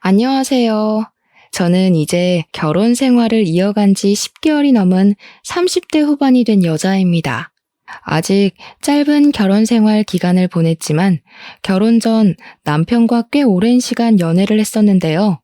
안녕하세요. 저는 이제 결혼 생활을 이어간 지 10개월이 넘은 30대 후반이 된 여자입니다. 아직 짧은 결혼 생활 기간을 보냈지만 결혼 전 남편과 꽤 오랜 시간 연애를 했었는데요.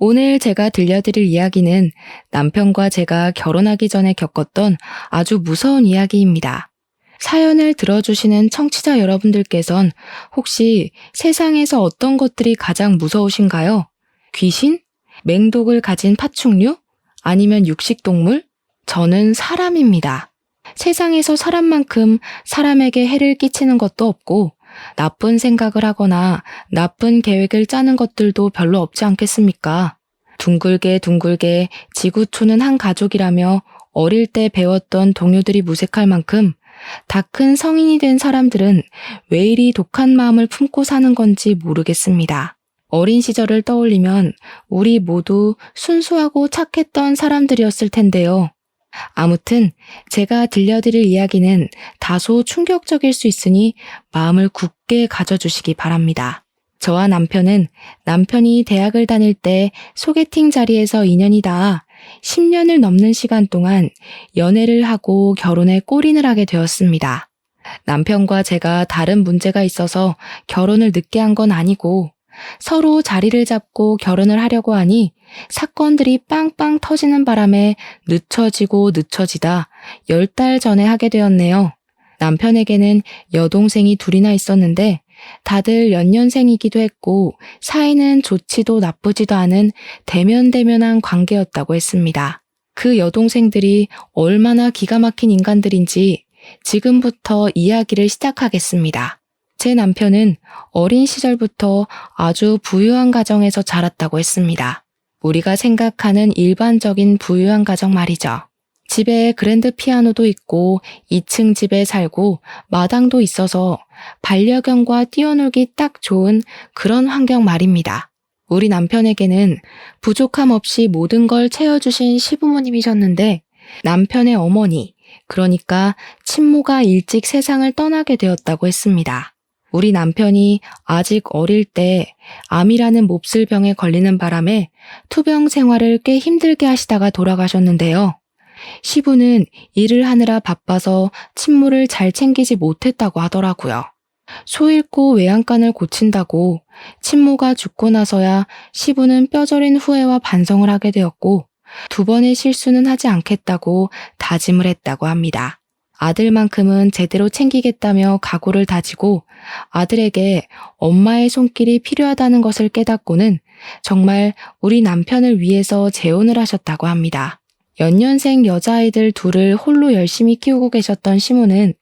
오늘 제가 들려드릴 이야기는 남편과 제가 결혼하기 전에 겪었던 아주 무서운 이야기입니다. 사연을 들어주시는 청취자 여러분들께선 혹시 세상에서 어떤 것들이 가장 무서우신가요? 귀신? 맹독을 가진 파충류? 아니면 육식동물? 저는 사람입니다. 세상에서 사람만큼 사람에게 해를 끼치는 것도 없고 나쁜 생각을 하거나 나쁜 계획을 짜는 것들도 별로 없지 않겠습니까? 둥글게 둥글게 지구촌은 한 가족이라며 어릴 때 배웠던 동요들이 무색할 만큼 다 큰 성인이 된 사람들은 왜 이리 독한 마음을 품고 사는 건지 모르겠습니다. 어린 시절을 떠올리면 우리 모두 순수하고 착했던 사람들이었을 텐데요. 아무튼 제가 들려드릴 이야기는 다소 충격적일 수 있으니 마음을 굳게 가져주시기 바랍니다. 저와 남편은 남편이 대학을 다닐 때 소개팅 자리에서 인연이 닿아 10년을 넘는 시간 동안 연애를 하고 결혼에 골인을 하게 되었습니다. 남편과 제가 다른 문제가 있어서 결혼을 늦게 한 건 아니고 서로 자리를 잡고 결혼을 하려고 하니 사건들이 빵빵 터지는 바람에 늦춰지고 늦춰지다 10달 전에 하게 되었네요. 남편에게는 여동생이 둘이나 있었는데 다들 연년생이기도 했고 사이는 좋지도 나쁘지도 않은 대면대면한 관계였다고 했습니다. 그 여동생들이 얼마나 기가 막힌 인간들인지 지금부터 이야기를 시작하겠습니다. 제 남편은 어린 시절부터 아주 부유한 가정에서 자랐다고 했습니다. 우리가 생각하는 일반적인 부유한 가정 말이죠. 집에 그랜드 피아노도 있고 2층 집에 살고 마당도 있어서 반려견과 뛰어놀기 딱 좋은 그런 환경 말입니다. 우리 남편에게는 부족함 없이 모든 걸 채워주신 시부모님이셨는데 남편의 어머니, 그러니까 친모가 일찍 세상을 떠나게 되었다고 했습니다. 우리 남편이 아직 어릴 때 암이라는 몹쓸 병에 걸리는 바람에 투병 생활을 꽤 힘들게 하시다가 돌아가셨는데요. 시부는 일을 하느라 바빠서 친모를 잘 챙기지 못했다고 하더라고요. 소 잃고 외양간을 고친다고 친모가 죽고 나서야 시부는 뼈저린 후회와 반성을 하게 되었고 2번의 실수는 하지 않겠다고 다짐을 했다고 합니다. 아들만큼은 제대로 챙기겠다며 각오를 다지고 아들에게 엄마의 손길이 필요하다는 것을 깨닫고는 정말 우리 남편을 위해서 재혼을 하셨다고 합니다. 연년생 여자아이들 둘을 홀로 열심히 키우고 계셨던 시모는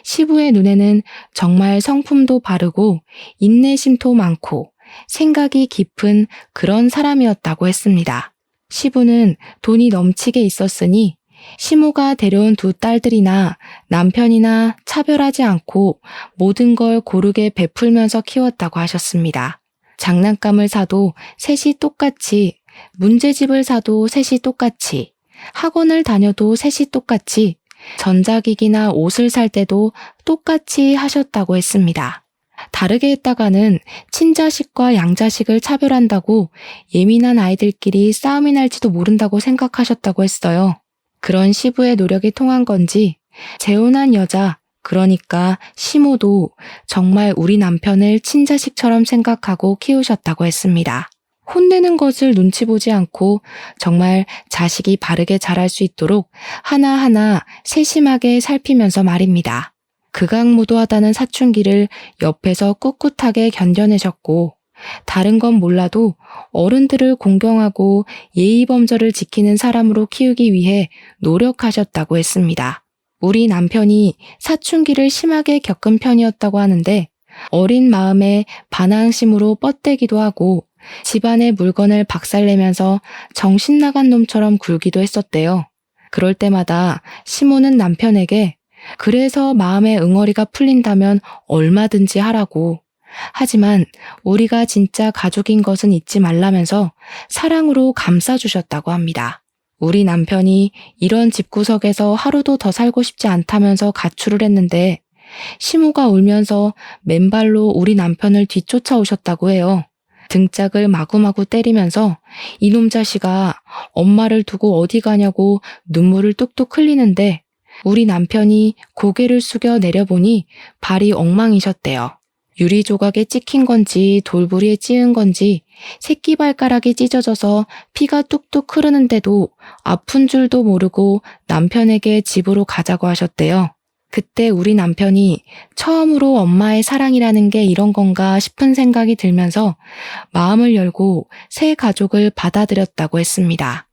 시부의 눈에는 정말 성품도 바르고 인내심도 많고 생각이 깊은 그런 사람이었다고 했습니다. 시부는 돈이 넘치게 있었으니 시모가 데려온 2 딸들이나 남편이나 차별하지 않고 모든 걸 고르게 베풀면서 키웠다고 하셨습니다. 장난감을 사도 셋이 똑같이, 문제집을 사도 셋이 똑같이, 학원을 다녀도 셋이 똑같이, 전자기기나 옷을 살 때도 똑같이 하셨다고 했습니다. 다르게 했다가는 친자식과 양자식을 차별한다고 예민한 아이들끼리 싸움이 날지도 모른다고 생각하셨다고 했어요. 그런 시부의 노력이 통한 건지 재혼한 여자, 그러니까 시모도 정말 우리 남편을 친자식처럼 생각하고 키우셨다고 했습니다. 혼내는 것을 눈치 보지 않고 정말 자식이 바르게 자랄 수 있도록 하나하나 세심하게 살피면서 말입니다. 극악무도하다는 사춘기를 옆에서 꿋꿋하게 견뎌내셨고 다른 건 몰라도 어른들을 공경하고 예의범절을 지키는 사람으로 키우기 위해 노력하셨다고 했습니다. 우리 남편이 사춘기를 심하게 겪은 편이었다고 하는데 어린 마음에 반항심으로 뻗대기도 하고 집안의 물건을 박살내면서 정신 나간 놈처럼 굴기도 했었대요. 그럴 때마다 시모는 남편에게 그래서 마음의 응어리가 풀린다면 얼마든지 하라고, 하지만 우리가 진짜 가족인 것은 잊지 말라면서 사랑으로 감싸주셨다고 합니다. 우리 남편이 이런 집구석에서 하루도 더 살고 싶지 않다면서 가출을 했는데 시모가 울면서 맨발로 우리 남편을 뒤쫓아오셨다고 해요. 등짝을 마구마구 때리면서 이놈 자식아, 엄마를 두고 어디 가냐고 눈물을 뚝뚝 흘리는데 우리 남편이 고개를 숙여 내려보니 발이 엉망이셨대요. 유리 조각에 찍힌 건지 돌부리에 찧은 건지 새끼발가락이 찢어져서 피가 뚝뚝 흐르는데도 아픈 줄도 모르고 남편에게 집으로 가자고 하셨대요. 그때 우리 남편이 처음으로 엄마의 사랑이라는 게 이런 건가 싶은 생각이 들면서 마음을 열고 새 가족을 받아들였다고 했습니다.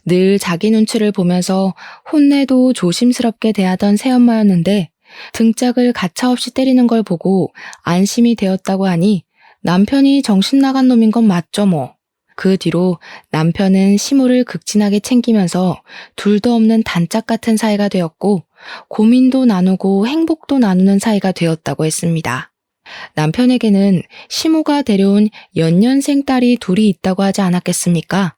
늘 자기 눈치를 보면서 혼내도 조심스럽게 대하던 새엄마였는데 등짝을 가차없이 때리는 걸 보고 안심이 되었다고 하니 남편이 정신 나간 놈인 건 맞죠 뭐. 그 뒤로 남편은 시모를 극진하게 챙기면서 둘도 없는 단짝 같은 사이가 되었고 고민도 나누고 행복도 나누는 사이가 되었다고 했습니다. 남편에게는 시모가 데려온 연년생 딸이 둘이 있다고 하지 않았겠습니까?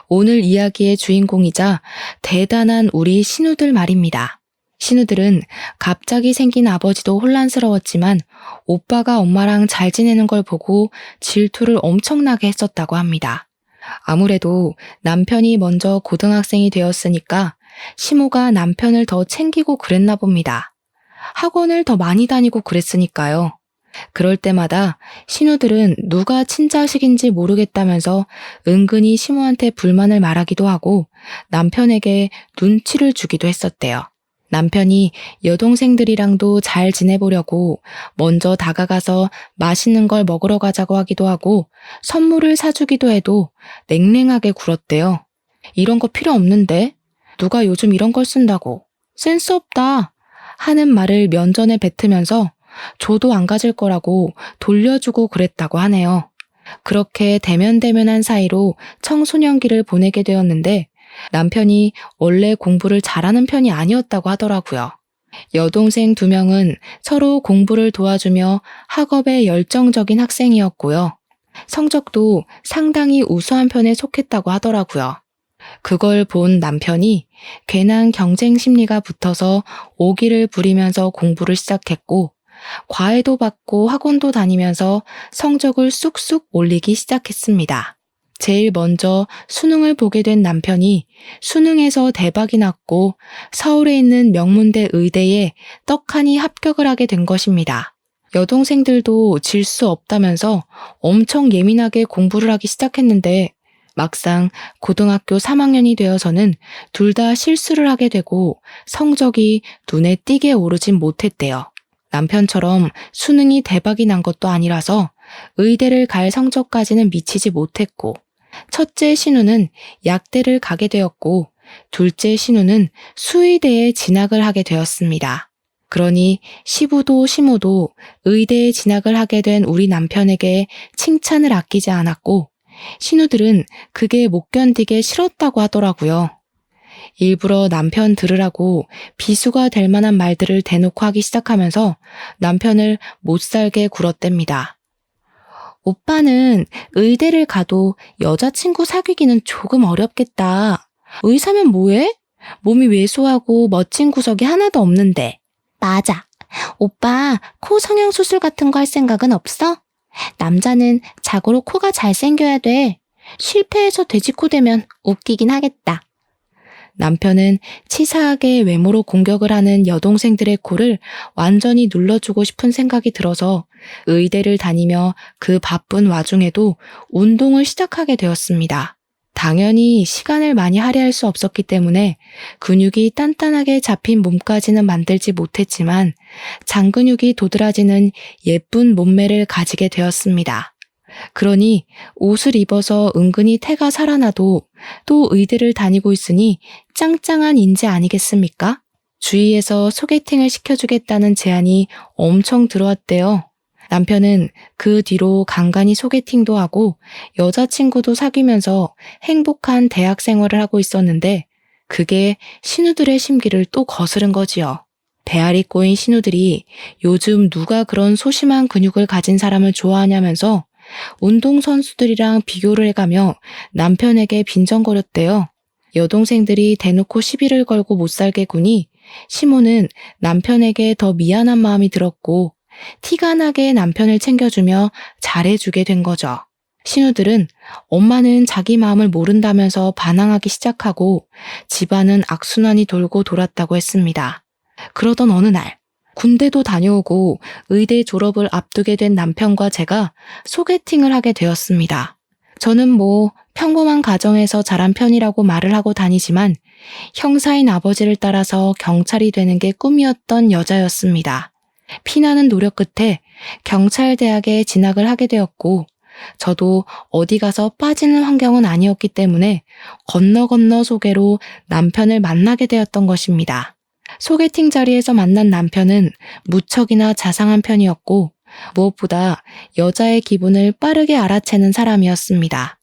오늘 이야기의 주인공이자 대단한 우리 신우들 말입니다. 신우들은 갑자기 생긴 아버지도 혼란스러웠지만 오빠가 엄마랑 잘 지내는 걸 보고 질투를 엄청나게 했었다고 합니다. 아무래도 남편이 먼저 고등학생이 되었으니까 시모가 남편을 더 챙기고 그랬나 봅니다. 학원을 더 많이 다니고 그랬으니까요. 그럴 때마다 신우들은 누가 친자식인지 모르겠다면서 은근히 시모한테 불만을 말하기도 하고 남편에게 눈치를 주기도 했었대요. 남편이 여동생들이랑도 잘 지내보려고 먼저 다가가서 맛있는 걸 먹으러 가자고 하기도 하고 선물을 사주기도 해도 냉랭하게 굴었대요. 이런 거 필요 없는데? 누가 요즘 이런 걸 쓴다고? 센스 없다! 하는 말을 면전에 뱉으면서 줘도 안 가질 거라고 돌려주고 그랬다고 하네요. 그렇게 대면대면한 사이로 청소년기를 보내게 되었는데 남편이 원래 공부를 잘하는 편이 아니었다고 하더라고요. 여동생 2명은 서로 공부를 도와주며 학업에 열정적인 학생이었고요. 성적도 상당히 우수한 편에 속했다고 하더라고요. 그걸 본 남편이 괜한 경쟁 심리가 붙어서 오기를 부리면서 공부를 시작했고 과외도 받고 학원도 다니면서 성적을 쑥쑥 올리기 시작했습니다. 제일 먼저 수능을 보게 된 남편이 수능에서 대박이 났고 서울에 있는 명문대 의대에 떡하니 합격을 하게 된 것입니다. 여동생들도 질 수 없다면서 엄청 예민하게 공부를 하기 시작했는데 막상 고등학교 3학년이 되어서는 둘 다 실수를 하게 되고 성적이 눈에 띄게 오르진 못했대요. 남편처럼 수능이 대박이 난 것도 아니라서 의대를 갈 성적까지는 미치지 못했고 첫째 신우는 약대를 가게 되었고 둘째 신우는 수의대에 진학을 하게 되었습니다. 그러니 시부도 시모도 의대에 진학을 하게 된 우리 남편에게 칭찬을 아끼지 않았고 신우들은 그게 못 견디게 싫었다고 하더라고요. 일부러 남편 들으라고 비수가 될 만한 말들을 대놓고 하기 시작하면서 남편을 못살게 굴었답니다. 오빠는 의대를 가도 여자친구 사귀기는 조금 어렵겠다. 의사면 뭐해? 몸이 왜소하고 멋진 구석이 하나도 없는데. 맞아. 오빠 코 성형수술 같은 거 할 생각은 없어? 남자는 자고로 코가 잘생겨야 돼. 실패해서 돼지코 되면 웃기긴 하겠다. 남편은 치사하게 외모로 공격을 하는 여동생들의 코를 완전히 눌러주고 싶은 생각이 들어서 의대를 다니며 그 바쁜 와중에도 운동을 시작하게 되었습니다. 당연히 시간을 많이 할애할 수 없었기 때문에 근육이 단단하게 잡힌 몸까지는 만들지 못했지만 장근육이 도드라지는 예쁜 몸매를 가지게 되었습니다. 그러니 옷을 입어서 은근히 태가 살아나도 또 의대를 다니고 있으니 짱짱한 인재 아니겠습니까? 주위에서 소개팅을 시켜주겠다는 제안이 엄청 들어왔대요. 남편은 그 뒤로 간간히 소개팅도 하고 여자친구도 사귀면서 행복한 대학 생활을 하고 있었는데 그게 신우들의 심기를 또 거스른 거지요. 배알이 꼬인 신우들이 요즘 누가 그런 소심한 근육을 가진 사람을 좋아하냐면서 운동선수들이랑 비교를 해가며 남편에게 빈정거렸대요. 여동생들이 대놓고 시비를 걸고 못살게 구니 시모는 남편에게 더 미안한 마음이 들었고 티가 나게 남편을 챙겨주며 잘해주게 된 거죠. 신우들은 엄마는 자기 마음을 모른다면서 반항하기 시작하고 집안은 악순환이 돌고 돌았다고 했습니다. 그러던 어느 날, 군대도 다녀오고 의대 졸업을 앞두게 된 남편과 제가 소개팅을 하게 되었습니다. 저는 평범한 가정에서 자란 편이라고 말을 하고 다니지만 형사인 아버지를 따라서 경찰이 되는 게 꿈이었던 여자였습니다. 피나는 노력 끝에 경찰대학에 진학을 하게 되었고 저도 어디 가서 빠지는 환경은 아니었기 때문에 건너 소개로 남편을 만나게 되었던 것입니다. 소개팅 자리에서 만난 남편은 무척이나 자상한 편이었고 무엇보다 여자의 기분을 빠르게 알아채는 사람이었습니다.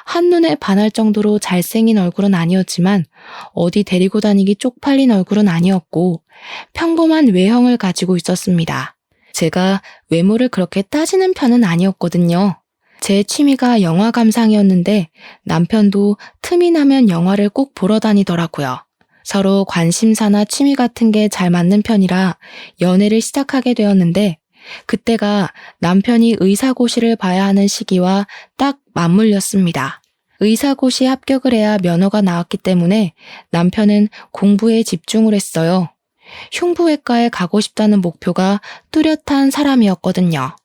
한눈에 반할 정도로 잘생긴 얼굴은 아니었지만 어디 데리고 다니기 쪽팔린 얼굴은 아니었고 평범한 외형을 가지고 있었습니다. 제가 외모를 그렇게 따지는 편은 아니었거든요. 제 취미가 영화 감상이었는데 남편도 틈이 나면 영화를 꼭 보러 다니더라고요. 서로 관심사나 취미 같은 게 잘 맞는 편이라 연애를 시작하게 되었는데 그때가 남편이 의사고시를 봐야 하는 시기와 딱 맞물렸습니다. 의사고시 합격을 해야 면허가 나왔기 때문에 남편은 공부에 집중을 했어요. 흉부외과에 가고 싶다는 목표가 뚜렷한 사람이었거든요.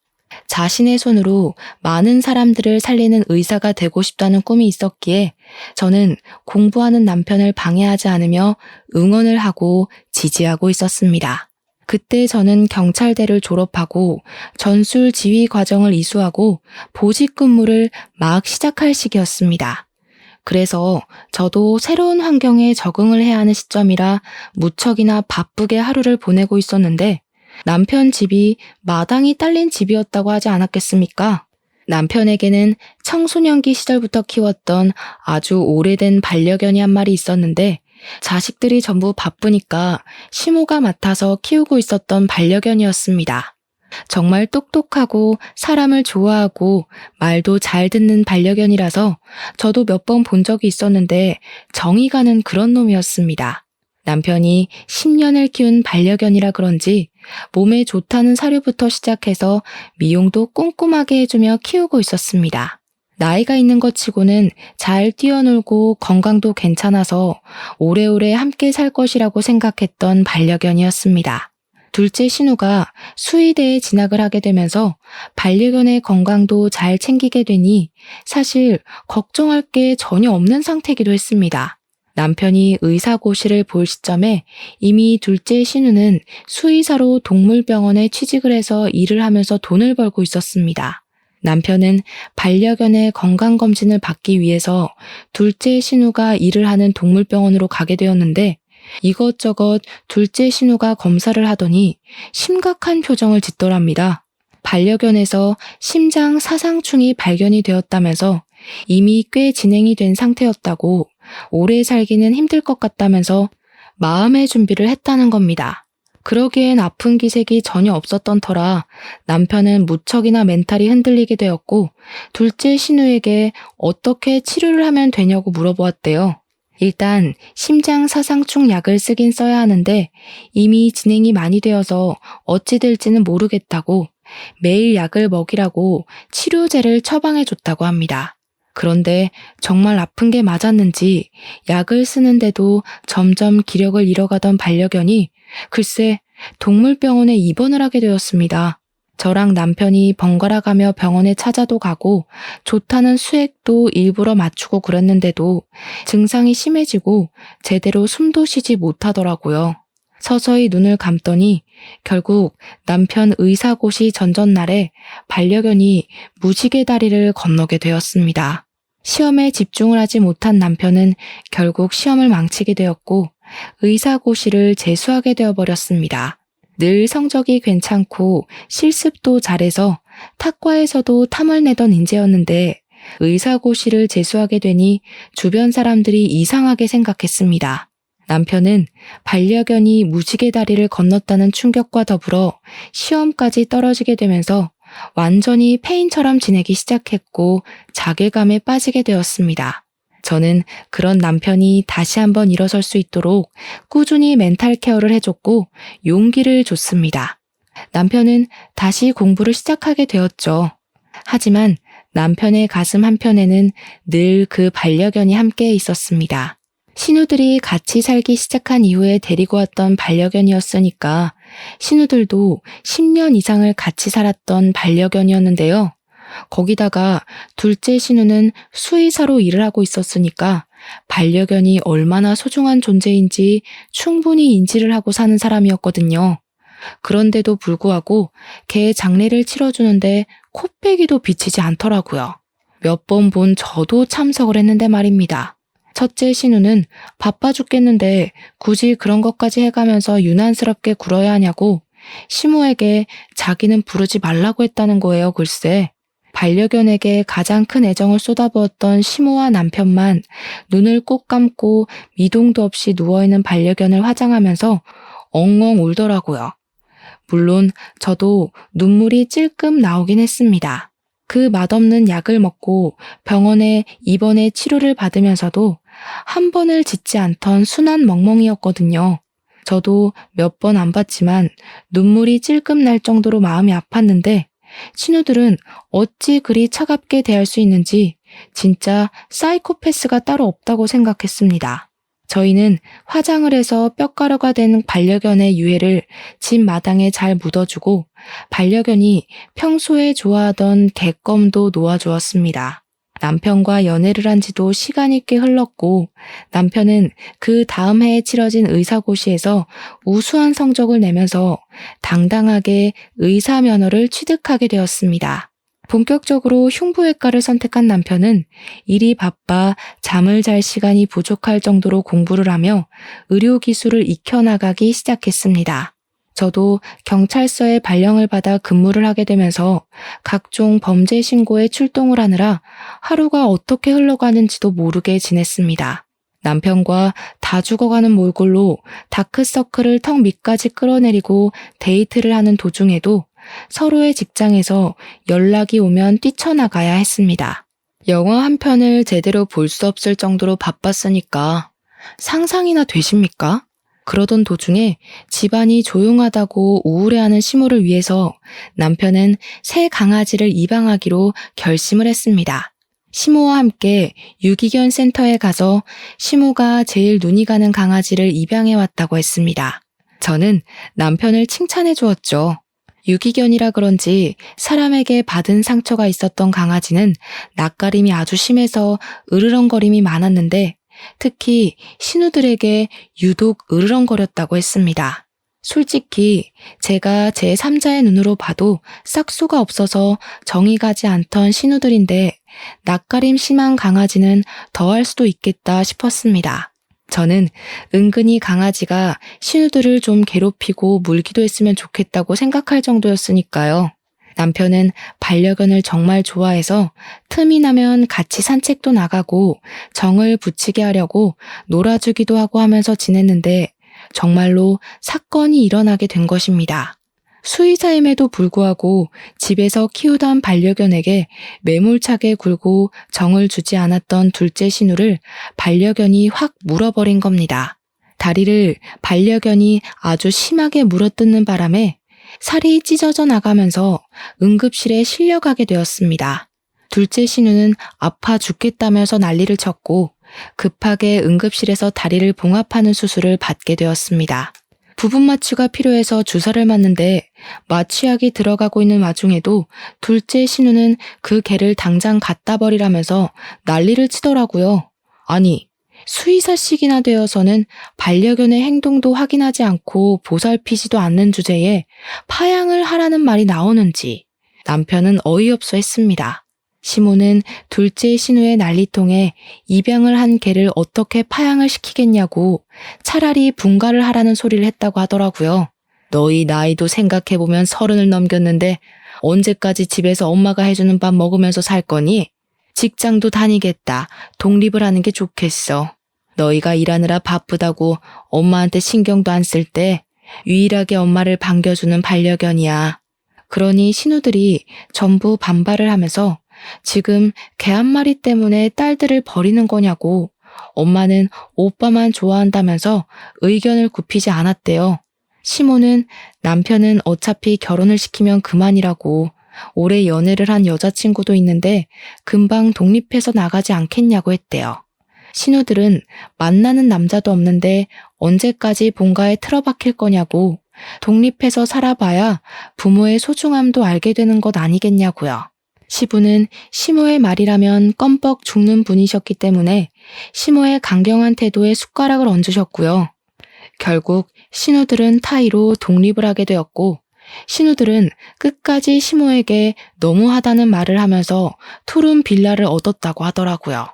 자신의 손으로 많은 사람들을 살리는 의사가 되고 싶다는 꿈이 있었기에 저는 공부하는 남편을 방해하지 않으며 응원을 하고 지지하고 있었습니다. 그때 저는 경찰대를 졸업하고 전술 지휘 과정을 이수하고 보직 근무를 막 시작할 시기였습니다. 그래서 저도 새로운 환경에 적응을 해야 하는 시점이라 무척이나 바쁘게 하루를 보내고 있었는데 남편 집이 마당이 딸린 집이었다고 하지 않았겠습니까? 남편에게는 청소년기 시절부터 키웠던 아주 오래된 반려견이 한 마리 있었는데 자식들이 전부 바쁘니까 시모가 맡아서 키우고 있었던 반려견이었습니다. 정말 똑똑하고 사람을 좋아하고 말도 잘 듣는 반려견이라서 저도 몇 번 본 적이 있었는데 정이 가는 그런 놈이었습니다. 남편이 10년을 키운 반려견이라 그런지 몸에 좋다는 사료부터 시작해서 미용도 꼼꼼하게 해주며 키우고 있었습니다. 나이가 있는 것 치고는 잘 뛰어놀고 건강도 괜찮아서 오래오래 함께 살 것이라고 생각했던 반려견이었습니다. 둘째 신우가 수의대에 진학을 하게 되면서 반려견의 건강도 잘 챙기게 되니 사실 걱정할 게 전혀 없는 상태이기도 했습니다. 남편이 의사고시를 볼 시점에 이미 둘째 신우는 수의사로 동물병원에 취직을 해서 일을 하면서 돈을 벌고 있었습니다. 남편은 반려견의 건강검진을 받기 위해서 둘째 신우가 일을 하는 동물병원으로 가게 되었는데 이것저것 둘째 신우가 검사를 하더니 심각한 표정을 짓더랍니다. 반려견에서 심장 사상충이 발견이 되었다면서 이미 꽤 진행이 된 상태였다고 오래 살기는 힘들 것 같다면서 마음의 준비를 했다는 겁니다. 그러기엔 아픈 기색이 전혀 없었던 터라 남편은 무척이나 멘탈이 흔들리게 되었고 둘째 신우에게 어떻게 치료를 하면 되냐고 물어보았대요. 일단 심장 사상충 약을 쓰긴 써야 하는데 이미 진행이 많이 되어서 어찌 될지는 모르겠다고 매일 약을 먹이라고 치료제를 처방해줬다고 합니다. 그런데 정말 아픈 게 맞았는지 약을 쓰는데도 점점 기력을 잃어가던 반려견이 글쎄 동물병원에 입원을 하게 되었습니다. 저랑 남편이 번갈아 가며 병원에 찾아도 가고 좋다는 수액도 일부러 맞추고 그랬는데도 증상이 심해지고 제대로 숨도 쉬지 못하더라고요. 서서히 눈을 감더니 결국 남편 의사고시 전전날에 반려견이 무지개 다리를 건너게 되었습니다. 시험에 집중을 하지 못한 남편은 결국 시험을 망치게 되었고 의사고시를 재수하게 되어버렸습니다. 늘 성적이 괜찮고 실습도 잘해서 탁과에서도 탐을 내던 인재였는데 의사고시를 재수하게 되니 주변 사람들이 이상하게 생각했습니다. 남편은 반려견이 무지개 다리를 건넜다는 충격과 더불어 시험까지 떨어지게 되면서 완전히 폐인처럼 지내기 시작했고 자괴감에 빠지게 되었습니다. 저는 그런 남편이 다시 한번 일어설 수 있도록 꾸준히 멘탈 케어를 해줬고 용기를 줬습니다. 남편은 다시 공부를 시작하게 되었죠. 하지만 남편의 가슴 한편에는 늘 그 반려견이 함께 있었습니다. 신우들이 같이 살기 시작한 이후에 데리고 왔던 반려견이었으니까 신우들도 10년 이상을 같이 살았던 반려견이었는데요. 거기다가 둘째 신우는 수의사로 일을 하고 있었으니까 반려견이 얼마나 소중한 존재인지 충분히 인지를 하고 사는 사람이었거든요. 그런데도 불구하고 개 장례를 치러주는데 코빼기도 비치지 않더라고요. 몇 번 본 저도 참석을 했는데 말입니다. 첫째 신우는 바빠 죽겠는데 굳이 그런 것까지 해가면서 유난스럽게 굴어야 하냐고 시모에게 자기는 부르지 말라고 했다는 거예요, 글쎄. 반려견에게 가장 큰 애정을 쏟아부었던 시모와 남편만 눈을 꼭 감고 미동도 없이 누워있는 반려견을 화장하면서 엉엉 울더라고요. 물론 저도 눈물이 찔끔 나오긴 했습니다. 그 맛없는 약을 먹고 병원에 입원해 치료를 받으면서도 한 번을 짖지 않던 순한 멍멍이였거든요. 저도 몇 번 안 봤지만 눈물이 찔끔 날 정도로 마음이 아팠는데 신우들은 어찌 그리 차갑게 대할 수 있는지 진짜 사이코패스가 따로 없다고 생각했습니다. 저희는 화장을 해서 뼈가루가 된 반려견의 유해를 집 마당에 잘 묻어주고 반려견이 평소에 좋아하던 개껌도 놓아주었습니다. 남편과 연애를 한 지도 시간이 꽤 흘렀고 남편은 그 다음 해에 치러진 의사고시에서 우수한 성적을 내면서 당당하게 의사 면허를 취득하게 되었습니다. 본격적으로 흉부외과를 선택한 남편은 일이 바빠 잠을 잘 시간이 부족할 정도로 공부를 하며 의료기술을 익혀나가기 시작했습니다. 저도 경찰서에 발령을 받아 근무를 하게 되면서 각종 범죄 신고에 출동을 하느라 하루가 어떻게 흘러가는지도 모르게 지냈습니다. 남편과 다 죽어가는 몰골로 다크서클을 턱 밑까지 끌어내리고 데이트를 하는 도중에도 서로의 직장에서 연락이 오면 뛰쳐나가야 했습니다. 영화 한 편을 제대로 볼 수 없을 정도로 바빴으니까 상상이나 되십니까? 그러던 도중에 집안이 조용하다고 우울해하는 시모를 위해서 남편은 새 강아지를 입양하기로 결심을 했습니다. 시모와 함께 유기견 센터에 가서 시모가 제일 눈이 가는 강아지를 입양해 왔다고 했습니다. 저는 남편을 칭찬해 주었죠. 유기견이라 그런지 사람에게 받은 상처가 있었던 강아지는 낯가림이 아주 심해서 으르렁거림이 많았는데 특히 신우들에게 유독 으르렁거렸다고 했습니다. 솔직히 제가 제3자의 눈으로 봐도 싹수가 없어서 정이 가지 않던 신우들인데 낯가림 심한 강아지는 더할 수도 있겠다 싶었습니다. 저는 은근히 강아지가 신우들을 좀 괴롭히고 물기도 했으면 좋겠다고 생각할 정도였으니까요. 남편은 반려견을 정말 좋아해서 틈이 나면 같이 산책도 나가고 정을 붙이게 하려고 놀아주기도 하고 하면서 지냈는데 정말로 사건이 일어나게 된 것입니다. 수의사임에도 불구하고 집에서 키우던 반려견에게 매몰차게 굴고 정을 주지 않았던 둘째 신우를 반려견이 확 물어버린 겁니다. 다리를 반려견이 아주 심하게 물어뜯는 바람에 살이 찢어져 나가면서 응급실에 실려가게 되었습니다. 둘째 신우는 아파 죽겠다면서 난리를 쳤고 급하게 응급실에서 다리를 봉합하는 수술을 받게 되었습니다. 부분 마취가 필요해서 주사를 맞는데 마취약이 들어가고 있는 와중에도 둘째 신우는 그 개를 당장 갖다 버리라면서 난리를 치더라고요. 아니, 수의사씩이나 되어서는 반려견의 행동도 확인하지 않고 보살피지도 않는 주제에 파양을 하라는 말이 나오는지 남편은 어이없어 했습니다. 시모는 둘째 신우의 난리통에 입양을 한 개를 어떻게 파양을 시키겠냐고 차라리 분가를 하라는 소리를 했다고 하더라고요. 너희 나이도 생각해보면 30을 넘겼는데 언제까지 집에서 엄마가 해주는 밥 먹으면서 살 거니? 직장도 다니겠다. 독립을 하는 게 좋겠어. 너희가 일하느라 바쁘다고 엄마한테 신경도 안 쓸 때 유일하게 엄마를 반겨주는 반려견이야. 그러니 신우들이 전부 반발을 하면서 지금 개 한 마리 때문에 딸들을 버리는 거냐고 엄마는 오빠만 좋아한다면서 의견을 굽히지 않았대요. 시모는 남편은 어차피 결혼을 시키면 그만이라고 오래 연애를 한 여자친구도 있는데 금방 독립해서 나가지 않겠냐고 했대요. 신우들은 만나는 남자도 없는데 언제까지 본가에 틀어박힐 거냐고, 독립해서 살아봐야 부모의 소중함도 알게 되는 것 아니겠냐고요. 시부는 시모의 말이라면 껌뻑 죽는 분이셨기 때문에 시모의 강경한 태도에 숟가락을 얹으셨고요. 결국 신우들은 타이로 독립을 하게 되었고, 신우들은 끝까지 시모에게 너무하다는 말을 하면서 투룸 빌라를 얻었다고 하더라고요.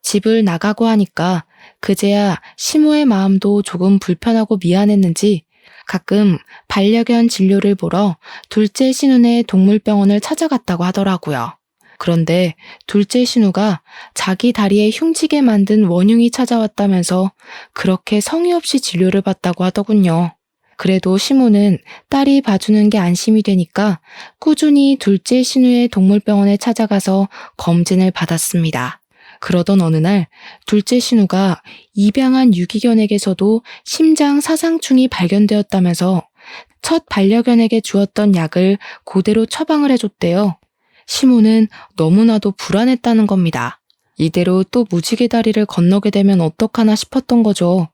집을 나가고 하니까 그제야 시모의 마음도 조금 불편하고 미안했는지 가끔 반려견 진료를 보러 둘째 신우네 동물병원을 찾아갔다고 하더라고요. 그런데 둘째 신우가 자기 다리에 흉지게 만든 원흉이 찾아왔다면서 그렇게 성의 없이 진료를 받다고 하더군요. 그래도 시모는 딸이 봐주는 게 안심이 되니까 꾸준히 둘째 신우의 동물병원에 찾아가서 검진을 받았습니다. 그러던 어느 날 둘째 신우가 입양한 유기견에게서도 심장 사상충이 발견되었다면서 첫 반려견에게 주었던 약을 그대로 처방을 해줬대요. 시모는 너무나도 불안했다는 겁니다. 이대로 또 무지개 다리를 건너게 되면 어떡하나 싶었던 거죠.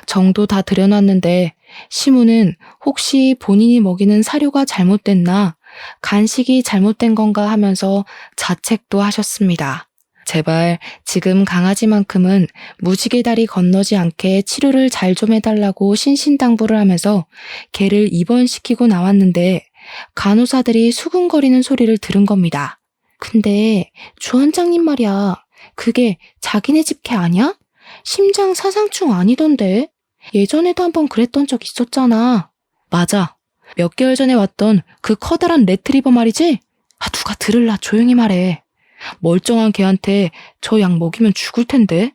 정도 다 들여놨는데 시모는 혹시 본인이 먹이는 사료가 잘못됐나, 간식이 잘못된 건가 하면서 자책도 하셨습니다. 제발 지금 강아지만큼은 무지개 다리 건너지 않게 치료를 잘 좀 해달라고 신신당부를 하면서 개를 입원시키고 나왔는데 간호사들이 수근거리는 소리를 들은 겁니다. 근데 주 원장님 말이야, 그게 자기네 집 개 아니야? 심장 사상충 아니던데? 예전에도 한번 그랬던 적 있었잖아. 맞아. 몇 개월 전에 왔던 그 커다란 레트리버 말이지? 누가 들을라, 조용히 말해. 멀쩡한 개한테 저 약 먹이면 죽을 텐데.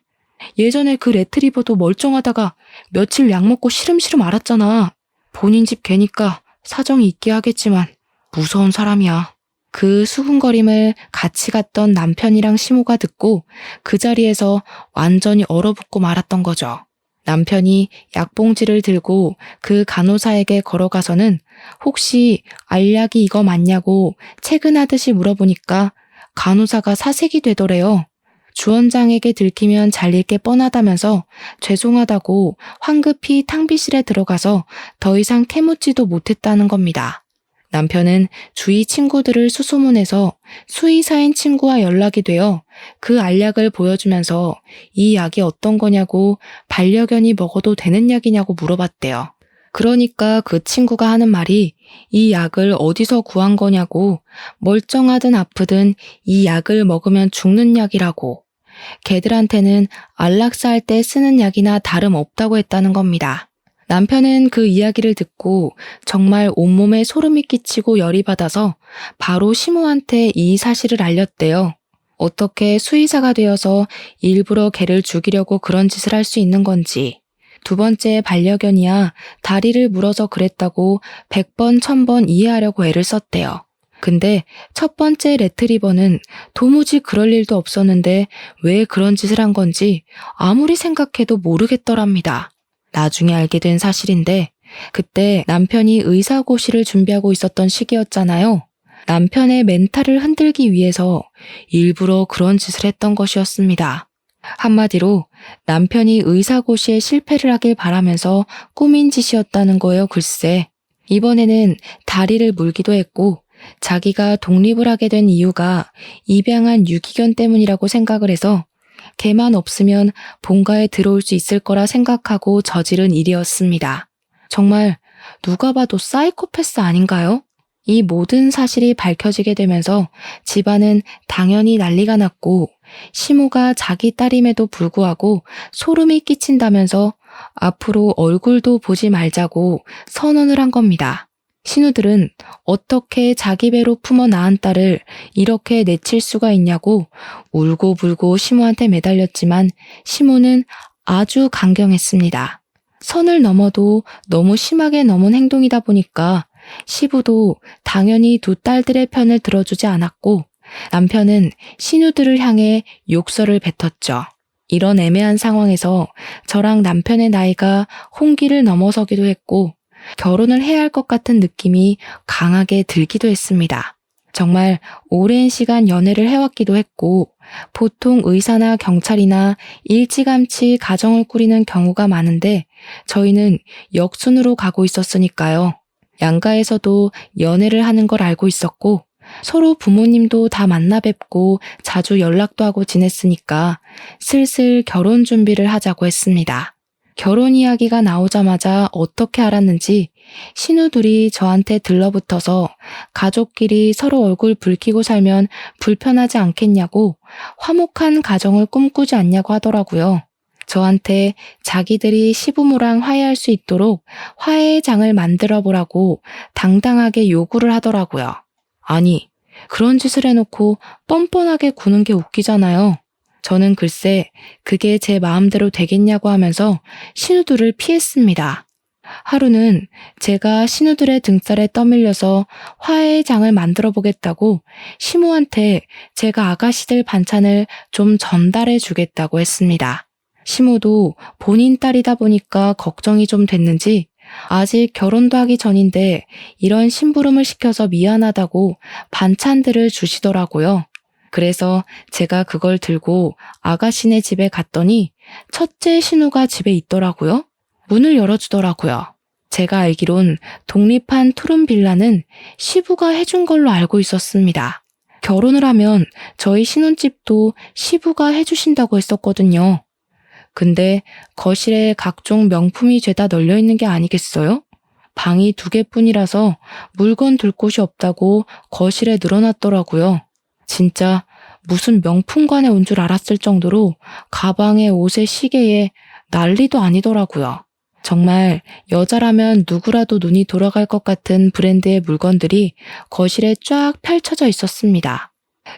예전에 그 레트리버도 멀쩡하다가 며칠 약 먹고 시름시름 앓았잖아. 본인 집 개니까 사정이 있게 하겠지만 무서운 사람이야. 그 수군거림을 같이 갔던 남편이랑 시모가 듣고 그 자리에서 완전히 얼어붙고 말았던 거죠. 남편이 약봉지를 들고 그 간호사에게 걸어가서는 혹시 알약이 이거 맞냐고 체근하듯이 물어보니까 간호사가 사색이 되더래요. 주원장에게 들키면 잘릴 게 뻔하다면서 죄송하다고 황급히 탕비실에 들어가서 더 이상 캐묻지도 못했다는 겁니다. 남편은 주위 친구들을 수소문해서 수의사인 친구와 연락이 되어 그 알약을 보여주면서 이 약이 어떤 거냐고, 반려견이 먹어도 되는 약이냐고 물어봤대요. 그러니까 그 친구가 하는 말이 이 약을 어디서 구한 거냐고, 멀쩡하든 아프든 이 약을 먹으면 죽는 약이라고, 개들한테는 안락사 할 때 쓰는 약이나 다름없다고 했다는 겁니다. 남편은 그 이야기를 듣고 정말 온몸에 소름이 끼치고 열이 받아서 바로 시모한테 이 사실을 알렸대요. 어떻게 수의사가 되어서 일부러 개를 죽이려고 그런 짓을 할 수 있는 건지. 두 번째 반려견이야 다리를 물어서 그랬다고 100번 1000번 이해하려고 애를 썼대요. 근데 첫 번째 레트리버는 도무지 그럴 일도 없었는데 왜 그런 짓을 한 건지 아무리 생각해도 모르겠더랍니다. 나중에 알게 된 사실인데 그때 남편이 의사고시를 준비하고 있었던 시기였잖아요. 남편의 멘탈을 흔들기 위해서 일부러 그런 짓을 했던 것이었습니다. 한마디로 남편이 의사고시에 실패를 하길 바라면서 꾸민 짓이었다는 거예요, 글쎄. 이번에는 다리를 물기도 했고 자기가 독립을 하게 된 이유가 입양한 유기견 때문이라고 생각을 해서 개만 없으면 본가에 들어올 수 있을 거라 생각하고 저지른 일이었습니다. 정말 누가 봐도 사이코패스 아닌가요? 이 모든 사실이 밝혀지게 되면서 집안은 당연히 난리가 났고 시모가 자기 딸임에도 불구하고 소름이 끼친다면서 앞으로 얼굴도 보지 말자고 선언을 한 겁니다. 신우들은 어떻게 자기 배로 품어 낳은 딸을 이렇게 내칠 수가 있냐고 울고불고 시모한테 매달렸지만 시모는 아주 강경했습니다. 선을 넘어도 너무 심하게 넘은 행동이다 보니까 시부도 당연히 두 딸들의 편을 들어주지 않았고 남편은 신우들을 향해 욕설을 뱉었죠. 이런 애매한 상황에서 저랑 남편의 나이가 홍기를 넘어서기도 했고 결혼을 해야 할 것 같은 느낌이 강하게 들기도 했습니다. 정말 오랜 시간 연애를 해왔기도 했고, 보통 의사나 경찰이나 일찌감치 가정을 꾸리는 경우가 많은데 저희는 역순으로 가고 있었으니까요. 양가에서도 연애를 하는 걸 알고 있었고, 서로 부모님도 다 만나 뵙고 자주 연락도 하고 지냈으니까 슬슬 결혼 준비를 하자고 했습니다. 결혼 이야기가 나오자마자 어떻게 알았는지 신우들이 저한테 들러붙어서 가족끼리 서로 얼굴 붉히고 살면 불편하지 않겠냐고 화목한 가정을 꿈꾸지 않냐고 하더라고요. 저한테 자기들이 시부모랑 화해할 수 있도록 화해의 장을 만들어 보라고 당당하게 요구를 하더라고요. 아니, 그런 짓을 해놓고 뻔뻔하게 구는 게 웃기잖아요. 저는 글쎄 그게 제 마음대로 되겠냐고 하면서 신우들을 피했습니다. 하루는 제가 신우들의 등살에 떠밀려서 화해의 장을 만들어 보겠다고 시모한테 제가 아가씨들 반찬을 좀 전달해 주겠다고 했습니다. 시모도 본인 딸이다 보니까 걱정이 좀 됐는지 아직 결혼도 하기 전인데 이런 심부름을 시켜서 미안하다고 반찬들을 주시더라고요. 그래서 제가 그걸 들고 아가씨네 집에 갔더니 첫째 신우가 집에 있더라고요. 문을 열어주더라고요. 제가 알기론 독립한 투룸 빌라는 시부가 해준 걸로 알고 있었습니다. 결혼을 하면 저희 신혼집도 시부가 해주신다고 했었거든요. 근데 거실에 각종 명품이 죄다 널려있는 게 아니겠어요? 방이 2개뿐이라서 물건 둘 곳이 없다고 거실에 늘어놨더라고요. 진짜 무슨 명품관에 온 줄 알았을 정도로 가방에 옷에 시계에 난리도 아니더라고요. 정말 여자라면 누구라도 눈이 돌아갈 것 같은 브랜드의 물건들이 거실에 쫙 펼쳐져 있었습니다.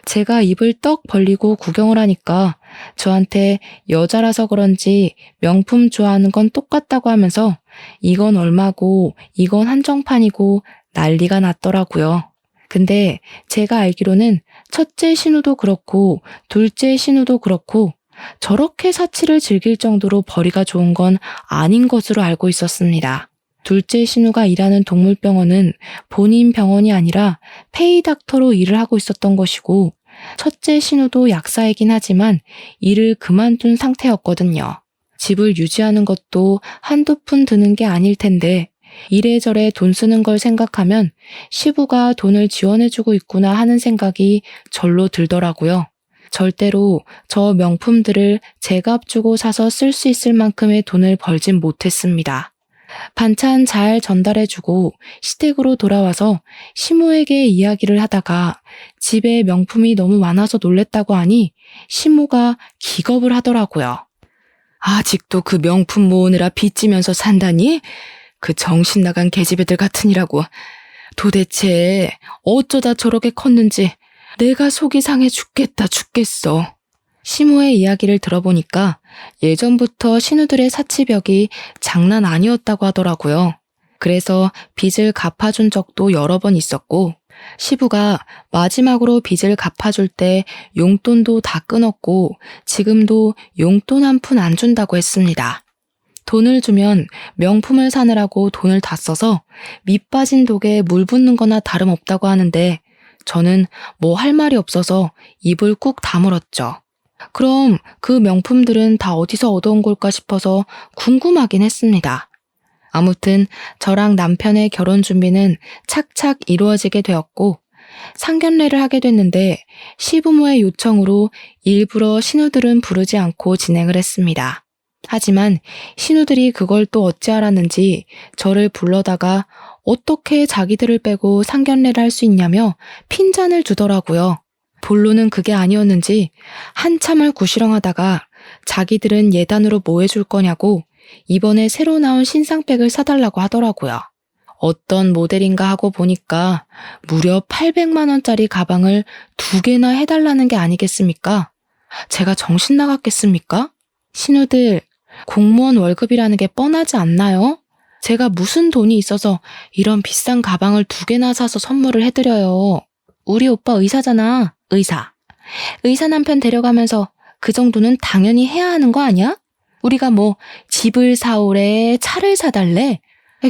제가 입을 떡 벌리고 구경을 하니까 저한테 여자라서 그런지 명품 좋아하는 건 똑같다고 하면서 이건 얼마고 이건 한정판이고 난리가 났더라고요. 근데 제가 알기로는 첫째 신우도 그렇고 둘째 신우도 그렇고 저렇게 사치를 즐길 정도로 벌이가 좋은 건 아닌 것으로 알고 있었습니다. 둘째 신우가 일하는 동물병원은 본인 병원이 아니라 페이닥터로 일을 하고 있었던 것이고 첫째 신우도 약사이긴 하지만 일을 그만둔 상태였거든요. 집을 유지하는 것도 한두 푼 드는 게 아닐 텐데 이래저래 돈 쓰는 걸 생각하면 시부가 돈을 지원해주고 있구나 하는 생각이 절로 들더라고요. 절대로 저 명품들을 제값 주고 사서 쓸 수 있을 만큼의 돈을 벌진 못했습니다. 반찬 잘 전달해주고 시댁으로 돌아와서 시모에게 이야기를 하다가 집에 명품이 너무 많아서 놀랬다고 하니 시모가 기겁을 하더라고요. 아직도 그 명품 모으느라 빚지면서 산다니? 그 정신 나간 계집애들 같으니라고. 도대체 어쩌다 저렇게 컸는지 내가 속이 상해 죽겠어. 시모의 이야기를 들어보니까 예전부터 신우들의 사치벽이 장난 아니었다고 하더라고요. 그래서 빚을 갚아준 적도 여러 번 있었고 시부가 마지막으로 빚을 갚아줄 때 용돈도 다 끊었고 지금도 용돈 한 푼 안 준다고 했습니다. 돈을 주면 명품을 사느라고 돈을 다 써서 밑 빠진 독에 물 붓는 거나 다름없다고 하는데 저는 뭐 할 말이 없어서 입을 꾹 다물었죠. 그럼 그 명품들은 다 어디서 얻어온 걸까 싶어서 궁금하긴 했습니다. 아무튼 저랑 남편의 결혼 준비는 착착 이루어지게 되었고 상견례를 하게 됐는데 시부모의 요청으로 일부러 신우들은 부르지 않고 진행을 했습니다. 하지만 신우들이 그걸 또 어찌 알았는지 저를 불러다가 어떻게 자기들을 빼고 상견례를 할 수 있냐며 핀잔을 주더라고요. 본론은 그게 아니었는지 한참을 구시렁하다가 자기들은 예단으로 뭐 해줄 거냐고 이번에 새로 나온 신상백을 사달라고 하더라고요. 어떤 모델인가 하고 보니까 무려 800만 원짜리 가방을 2개나 해달라는 게 아니겠습니까? 제가 정신 나갔겠습니까? 신우들, 공무원 월급이라는 게 뻔하지 않나요? 제가 무슨 돈이 있어서 이런 비싼 가방을 2개나 사서 선물을 해드려요. 우리 오빠 의사잖아, 의사. 의사 남편 데려가면서 그 정도는 당연히 해야 하는 거 아니야? 우리가 뭐 집을 사오래, 차를 사달래?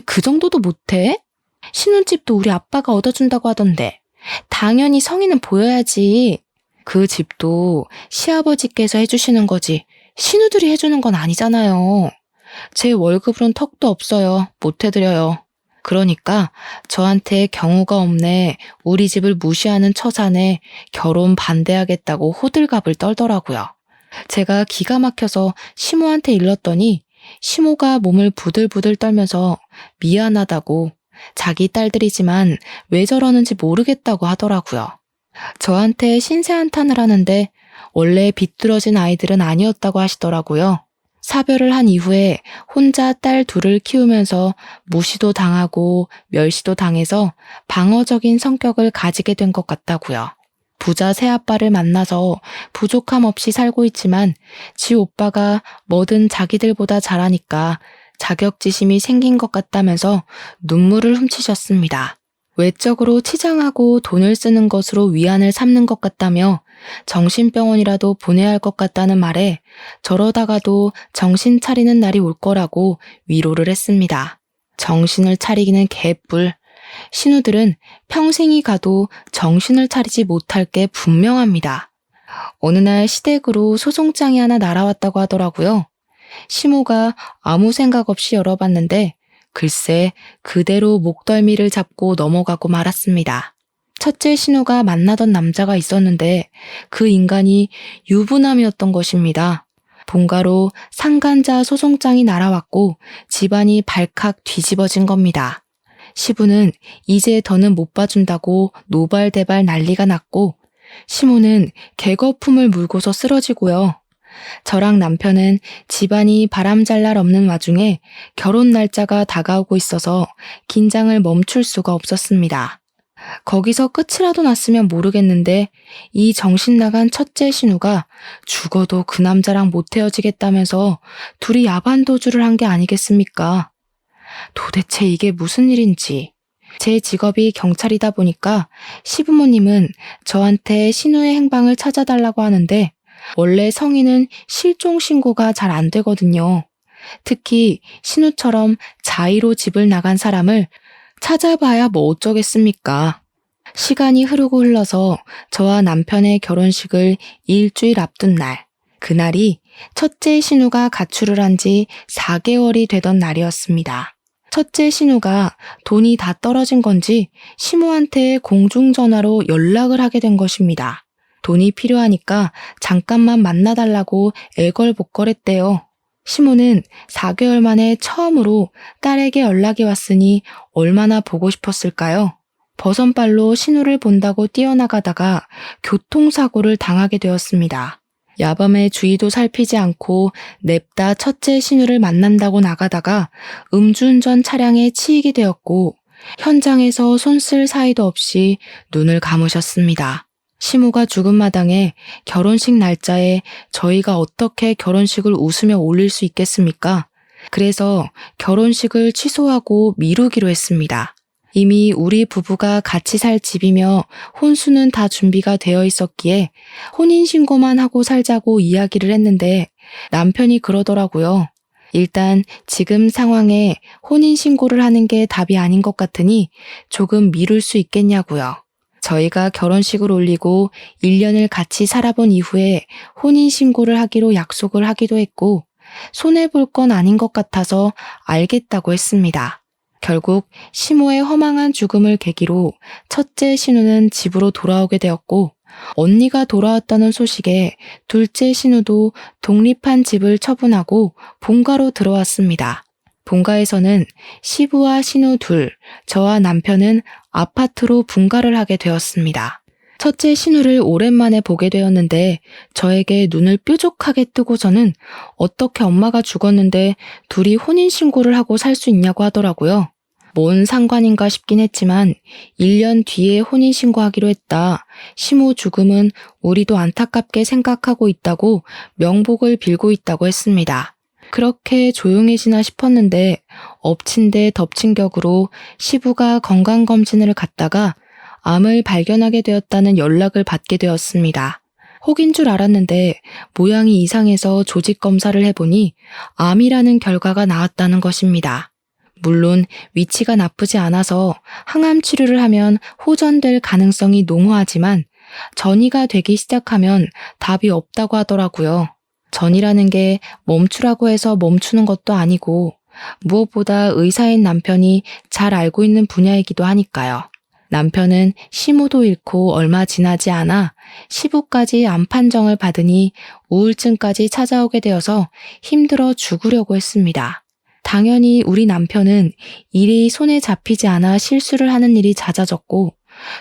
그 정도도 못해? 신혼집도 우리 아빠가 얻어준다고 하던데 당연히 성인은 보여야지. 그 집도 시아버지께서 해주시는 거지 신우들이 해주는 건 아니잖아요. 제 월급으론 턱도 없어요. 못 해드려요. 그러니까 저한테 경우가 없네, 우리 집을 무시하는 처사네, 결혼 반대하겠다고 호들갑을 떨더라고요. 제가 기가 막혀서 시모한테 일렀더니 시모가 몸을 부들부들 떨면서 미안하다고, 자기 딸들이지만 왜 저러는지 모르겠다고 하더라고요. 저한테 신세한탄을 하는데 원래 비뚤어진 아이들은 아니었다고 하시더라고요. 사별을 한 이후에 혼자 딸 둘을 키우면서 무시도 당하고 멸시도 당해서 방어적인 성격을 가지게 된 것 같다고요. 부자 새아빠를 만나서 부족함 없이 살고 있지만 지 오빠가 뭐든 자기들보다 잘하니까 자격지심이 생긴 것 같다면서 눈물을 훔치셨습니다. 외적으로 치장하고 돈을 쓰는 것으로 위안을 삼는 것 같다며 정신병원이라도 보내야 할 것 같다는 말에 저러다가도 정신 차리는 날이 올 거라고 위로를 했습니다. 정신을 차리기는 개뿔. 신우들은 평생이 가도 정신을 차리지 못할 게 분명합니다. 어느 날 시댁으로 소송장이 하나 날아왔다고 하더라고요. 시모가 아무 생각 없이 열어봤는데 글쎄 그대로 목덜미를 잡고 넘어가고 말았습니다. 첫째 신우가 만나던 남자가 있었는데 그 인간이 유부남이었던 것입니다. 본가로 상간자 소송장이 날아왔고 집안이 발칵 뒤집어진 겁니다. 시부는 이제 더는 못 봐준다고 노발대발 난리가 났고 시모는 개거품을 물고서 쓰러지고요. 저랑 남편은 집안이 바람잘 날 없는 와중에 결혼 날짜가 다가오고 있어서 긴장을 멈출 수가 없었습니다. 거기서 끝이라도 났으면 모르겠는데 이 정신 나간 첫째 신우가 죽어도 그 남자랑 못 헤어지겠다면서 둘이 야반도주를 한 게 아니겠습니까? 도대체 이게 무슨 일인지. 제 직업이 경찰이다 보니까 시부모님은 저한테 신우의 행방을 찾아달라고 하는데 원래 성인은 실종 신고가 잘 안 되거든요. 특히 신우처럼 자의로 집을 나간 사람을 찾아봐야 뭐 어쩌겠습니까. 시간이 흐르고 흘러서 저와 남편의 결혼식을 일주일 앞둔 날, 그날이 첫째 신우가 가출을 한 지 4개월이 되던 날이었습니다. 첫째 신우가 돈이 다 떨어진 건지 시모한테 공중전화로 연락을 하게 된 것입니다. 돈이 필요하니까 잠깐만 만나달라고 애걸복걸했대요. 시모는 4개월 만에 처음으로 딸에게 연락이 왔으니 얼마나 보고 싶었을까요? 버선발로 신우를 본다고 뛰어나가다가 교통사고를 당하게 되었습니다. 야밤에 주의도 살피지 않고 냅다 첫째 신우를 만난다고 나가다가 음주운전 차량에 치이게 되었고 현장에서 손 쓸 사이도 없이 눈을 감으셨습니다. 시모가 죽은 마당에 결혼식 날짜에 저희가 어떻게 결혼식을 웃으며 올릴 수 있겠습니까? 그래서 결혼식을 취소하고 미루기로 했습니다. 이미 우리 부부가 같이 살 집이며 혼수는 다 준비가 되어 있었기에 혼인신고만 하고 살자고 이야기를 했는데 남편이 그러더라고요. 일단 지금 상황에 혼인신고를 하는 게 답이 아닌 것 같으니 조금 미룰 수 있겠냐고요. 저희가 결혼식을 올리고 1년을 같이 살아본 이후에 혼인신고를 하기로 약속을 하기도 했고 손해볼 건 아닌 것 같아서 알겠다고 했습니다. 결국 시모의 허망한 죽음을 계기로 첫째 신우는 집으로 돌아오게 되었고 언니가 돌아왔다는 소식에 둘째 신우도 독립한 집을 처분하고 본가로 들어왔습니다. 본가에서는 시부와 신우 둘, 저와 남편은 아파트로 분가를 하게 되었습니다. 첫째 신우를 오랜만에 보게 되었는데 저에게 눈을 뾰족하게 뜨고서는 어떻게 엄마가 죽었는데 둘이 혼인신고를 하고 살 수 있냐고 하더라고요. 뭔 상관인가 싶긴 했지만 1년 뒤에 혼인신고하기로 했다. 시모 죽음은 우리도 안타깝게 생각하고 있다고 명복을 빌고 있다고 했습니다. 그렇게 조용해지나 싶었는데 엎친 데 덮친 격으로 시부가 건강검진을 갔다가 암을 발견하게 되었다는 연락을 받게 되었습니다. 혹인 줄 알았는데 모양이 이상해서 조직 검사를 해보니 암이라는 결과가 나왔다는 것입니다. 물론 위치가 나쁘지 않아서 항암 치료를 하면 호전될 가능성이 농후하지만 전이가 되기 시작하면 답이 없다고 하더라고요. 전이라는 게 멈추라고 해서 멈추는 것도 아니고 무엇보다 의사인 남편이 잘 알고 있는 분야이기도 하니까요. 남편은 시모도 잃고 얼마 지나지 않아 시부까지 암 판정을 받으니 우울증까지 찾아오게 되어서 힘들어 죽으려고 했습니다. 당연히 우리 남편은 일이 손에 잡히지 않아 실수를 하는 일이 잦아졌고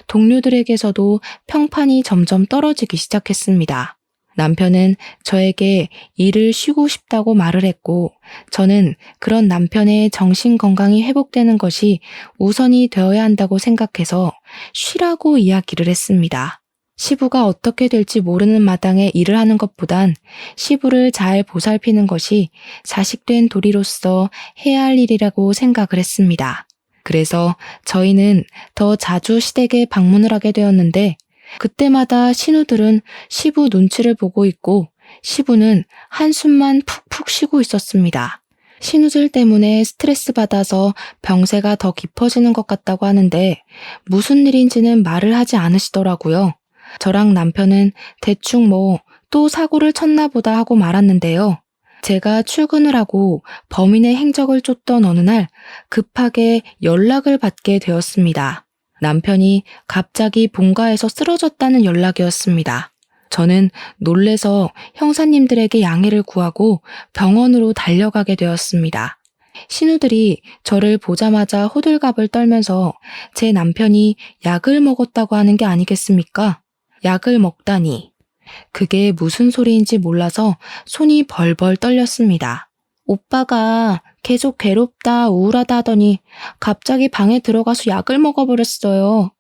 동료들에게서도 평판이 점점 떨어지기 시작했습니다. 남편은 저에게 일을 쉬고 싶다고 말을 했고 저는 그런 남편의 정신 건강이 회복되는 것이 우선이 되어야 한다고 생각해서 쉬라고 이야기를 했습니다. 시부가 어떻게 될지 모르는 마당에 일을 하는 것보단 시부를 잘 보살피는 것이 자식된 도리로서 해야 할 일이라고 생각을 했습니다. 그래서 저희는 더 자주 시댁에 방문을 하게 되었는데 그때마다 신우들은 시부 눈치를 보고 있고 시부는 한숨만 푹푹 쉬고 있었습니다. 신우들 때문에 스트레스 받아서 병세가 더 깊어지는 것 같다고 하는데 무슨 일인지는 말을 하지 않으시더라고요. 저랑 남편은 대충 또 사고를 쳤나 보다 하고 말았는데요. 제가 출근을 하고 범인의 행적을 쫓던 어느 날 급하게 연락을 받게 되었습니다. 남편이 갑자기 본가에서 쓰러졌다는 연락이었습니다. 저는 놀래서 형사님들에게 양해를 구하고 병원으로 달려가게 되었습니다. 신우들이 저를 보자마자 호들갑을 떨면서 제 남편이 약을 먹었다고 하는 게 아니겠습니까? 약을 먹다니. 그게 무슨 소리인지 몰라서 손이 벌벌 떨렸습니다. 오빠가 계속 괴롭다 우울하다 하더니 갑자기 방에 들어가서 약을 먹어버렸어요.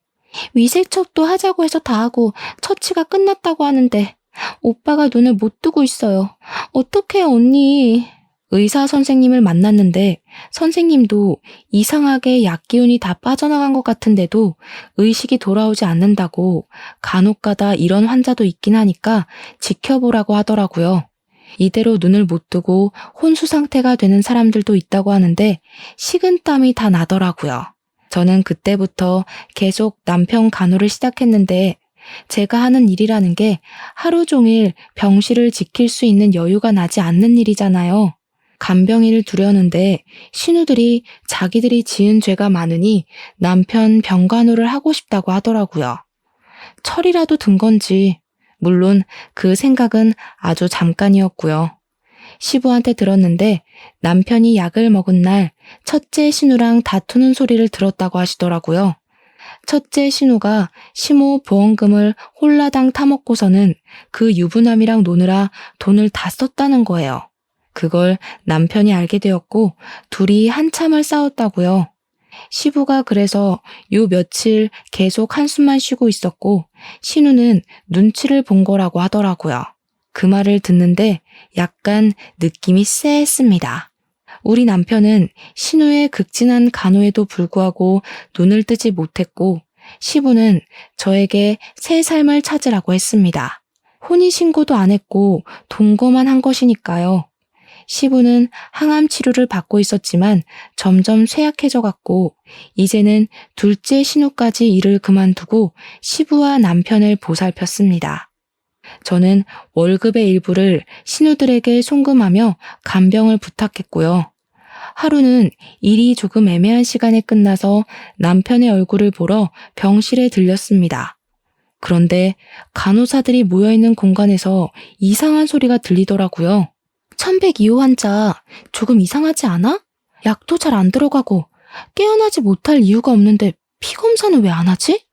위세척도 하자고 해서 다 하고 처치가 끝났다고 하는데 오빠가 눈을 못 뜨고 있어요. 어떡해 언니. 의사 선생님을 만났는데 선생님도 이상하게 약 기운이 다 빠져나간 것 같은데도 의식이 돌아오지 않는다고 간혹가다 이런 환자도 있긴 하니까 지켜보라고 하더라고요. 이대로 눈을 못 뜨고 혼수 상태가 되는 사람들도 있다고 하는데 식은땀이 다 나더라고요. 저는 그때부터 계속 남편 간호를 시작했는데 제가 하는 일이라는 게 하루 종일 병실을 지킬 수 있는 여유가 나지 않는 일이잖아요. 간병인을 두려는데 신우들이 자기들이 지은 죄가 많으니 남편 병간호를 하고 싶다고 하더라고요. 철이라도 든 건지 물론 그 생각은 아주 잠깐이었고요. 시부한테 들었는데 남편이 약을 먹은 날 첫째 신우랑 다투는 소리를 들었다고 하시더라고요. 첫째 신우가 시모 보험금을 홀라당 타먹고서는 그 유부남이랑 노느라 돈을 다 썼다는 거예요. 그걸 남편이 알게 되었고 둘이 한참을 싸웠다고요. 시부가 그래서 요 며칠 계속 한숨만 쉬고 있었고 신우는 눈치를 본 거라고 하더라고요. 그 말을 듣는데 약간 느낌이 쎄했습니다. 우리 남편은 신우의 극진한 간호에도 불구하고 눈을 뜨지 못했고 시부는 저에게 새 삶을 찾으라고 했습니다. 혼인신고도 안 했고 동거만 한 것이니까요. 시부는 항암 치료를 받고 있었지만 점점 쇠약해져 갔고 이제는 둘째 신우까지 일을 그만두고 시부와 남편을 보살폈습니다. 저는 월급의 일부를 신우들에게 송금하며 간병을 부탁했고요. 하루는 일이 조금 애매한 시간에 끝나서 남편의 얼굴을 보러 병실에 들렸습니다. 그런데 간호사들이 모여있는 공간에서 이상한 소리가 들리더라고요. 1102호 환자 조금 이상하지 않아? 약도 잘 안 들어가고 깨어나지 못할 이유가 없는데 피검사는 왜 안 하지?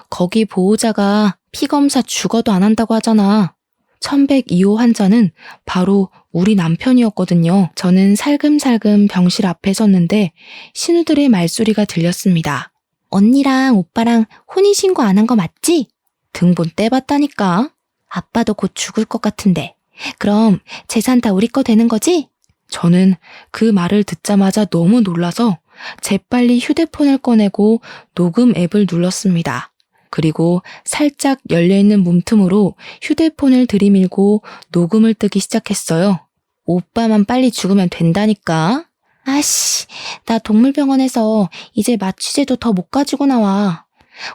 거기 보호자가 피검사 죽어도 안 한다고 하잖아. 1102호 환자는 바로 우리 남편이었거든요. 저는 살금살금 병실 앞에 섰는데 신우들의 말소리가 들렸습니다. 언니랑 오빠랑 혼인신고 안 한 거 맞지? 등본 떼봤다니까. 아빠도 곧 죽을 것 같은데. 그럼 재산 다 우리 거 되는 거지? 저는 그 말을 듣자마자 너무 놀라서 재빨리 휴대폰을 꺼내고 녹음 앱을 눌렀습니다. 그리고 살짝 열려있는 문틈으로 휴대폰을 들이밀고 녹음을 뜨기 시작했어요. 오빠만 빨리 죽으면 된다니까. 아씨, 나 동물병원에서 이제 마취제도 더 못 가지고 나와.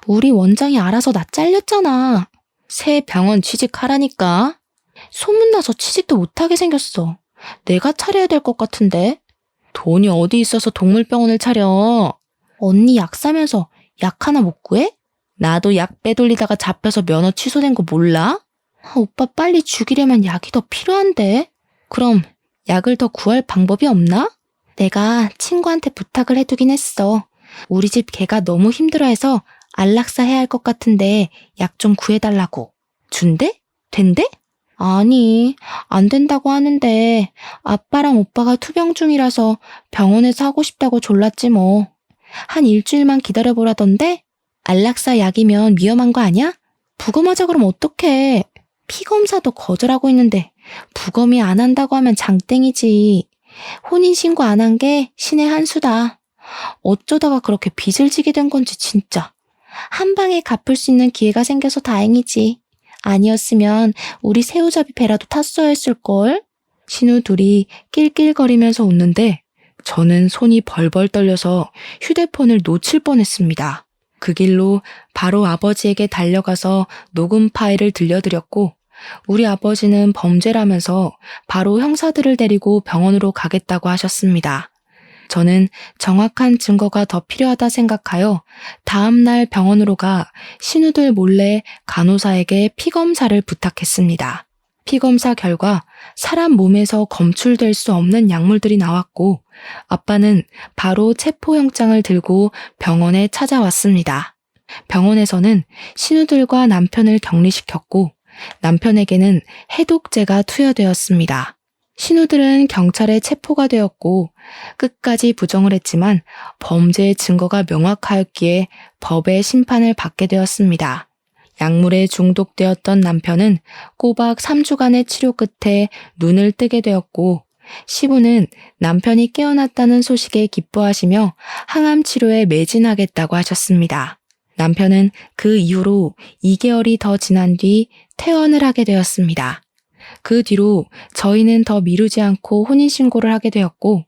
우리 원장이 알아서 나 잘렸잖아. 새 병원 취직하라니까. 소문나서 취직도 못하게 생겼어. 내가 차려야 될 것 같은데. 돈이 어디 있어서 동물병원을 차려. 언니 약 사면서 약 하나 못 구해? 나도 약 빼돌리다가 잡혀서 면허 취소된 거 몰라? 오빠 빨리 죽이려면 약이 더 필요한데. 그럼 약을 더 구할 방법이 없나? 내가 친구한테 부탁을 해두긴 했어. 우리 집 개가 너무 힘들어해서 안락사 해야 할 것 같은데 약 좀 구해달라고. 준대? 된대? 아니, 안 된다고 하는데 아빠랑 오빠가 투병 중이라서 병원에서 하고 싶다고 졸랐지 뭐. 한 일주일만 기다려보라던데? 안락사 약이면 위험한 거 아니야? 부검하자 그러면 어떡해. 피검사도 거절하고 있는데 부검이 안 한다고 하면 장땡이지. 혼인신고 안 한 게 신의 한 수다. 어쩌다가 그렇게 빚을 지게 된 건지 진짜. 한 방에 갚을 수 있는 기회가 생겨서 다행이지. 아니었으면 우리 새우잡이 배라도 탔어야 했을걸. 신우 둘이 낄낄거리면서 웃는데 저는 손이 벌벌 떨려서 휴대폰을 놓칠 뻔했습니다. 그 길로 바로 아버지에게 달려가서 녹음 파일을 들려드렸고 우리 아버지는 범죄라면서 바로 형사들을 데리고 병원으로 가겠다고 하셨습니다. 저는 정확한 증거가 더 필요하다 생각하여 다음날 병원으로 가 신우들 몰래 간호사에게 피검사를 부탁했습니다. 피검사 결과 사람 몸에서 검출될 수 없는 약물들이 나왔고 아빠는 바로 체포영장을 들고 병원에 찾아왔습니다. 병원에서는 신우들과 남편을 격리시켰고 남편에게는 해독제가 투여되었습니다. 신우들은 경찰에 체포가 되었고 끝까지 부정을 했지만 범죄의 증거가 명확하였기에 법의 심판을 받게 되었습니다. 약물에 중독되었던 남편은 꼬박 3주간의 치료 끝에 눈을 뜨게 되었고 시부는 남편이 깨어났다는 소식에 기뻐하시며 항암 치료에 매진하겠다고 하셨습니다. 남편은 그 이후로 2개월이 더 지난 뒤 퇴원을 하게 되었습니다. 그 뒤로 저희는 더 미루지 않고 혼인신고를 하게 되었고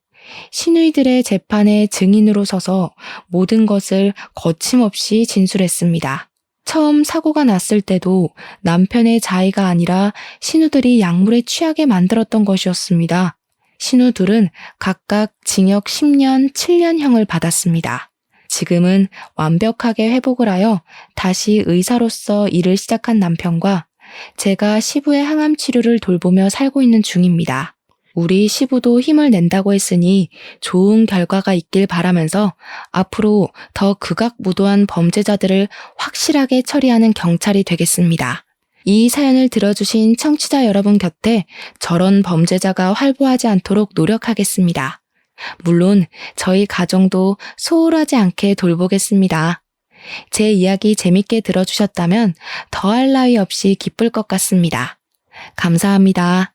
시누이들의 재판에 증인으로 서서 모든 것을 거침없이 진술했습니다. 처음 사고가 났을 때도 남편의 자의가 아니라 신우들이 약물에 취하게 만들었던 것이었습니다. 신우 둘은 각각 징역 10년, 7년형을 받았습니다. 지금은 완벽하게 회복을 하여 다시 의사로서 일을 시작한 남편과 제가 시부의 항암 치료를 돌보며 살고 있는 중입니다. 우리 시부도 힘을 낸다고 했으니 좋은 결과가 있길 바라면서 앞으로 더 극악무도한 범죄자들을 확실하게 처리하는 경찰이 되겠습니다. 이 사연을 들어주신 청취자 여러분 곁에 저런 범죄자가 활보하지 않도록 노력하겠습니다. 물론 저희 가정도 소홀하지 않게 돌보겠습니다. 제 이야기 재밌게 들어주셨다면 더할 나위 없이 기쁠 것 같습니다. 감사합니다.